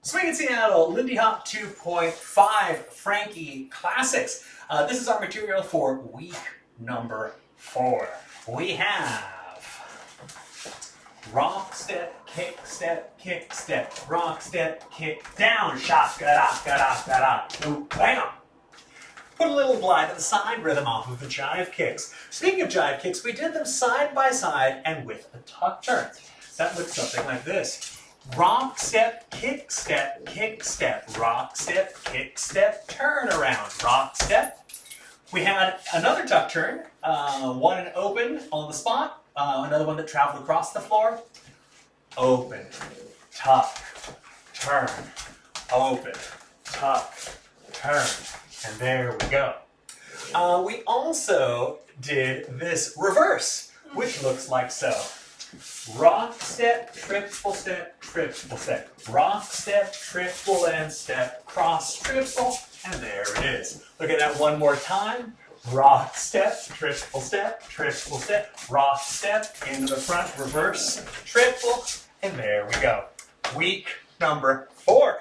Swing in Seattle, Lindy Hop 2.5, Frankie Classics. This is our material for week number 4. We have rock step, kick step, rock step, kick down, shaka-da-ka-da-ka-da, bam. Put a little glide to the side rhythm off of the jive kicks. Speaking of jive kicks, we did them side by side and with a tuck turn. That looks something like this. Rock step, kick step, rock step, kick step, turn around, rock step. We had another tuck turn, one an open on the spot, another one that traveled across the floor. Open, tuck, turn, open, tuck, turn, and there we go. We also did this reverse, which looks like so. Rock step, triple step, rock step, triple and step, cross, triple, and there it is. Look at that one more time. Rock step, rock step, into the front, reverse, triple, and there we go. Week number 4.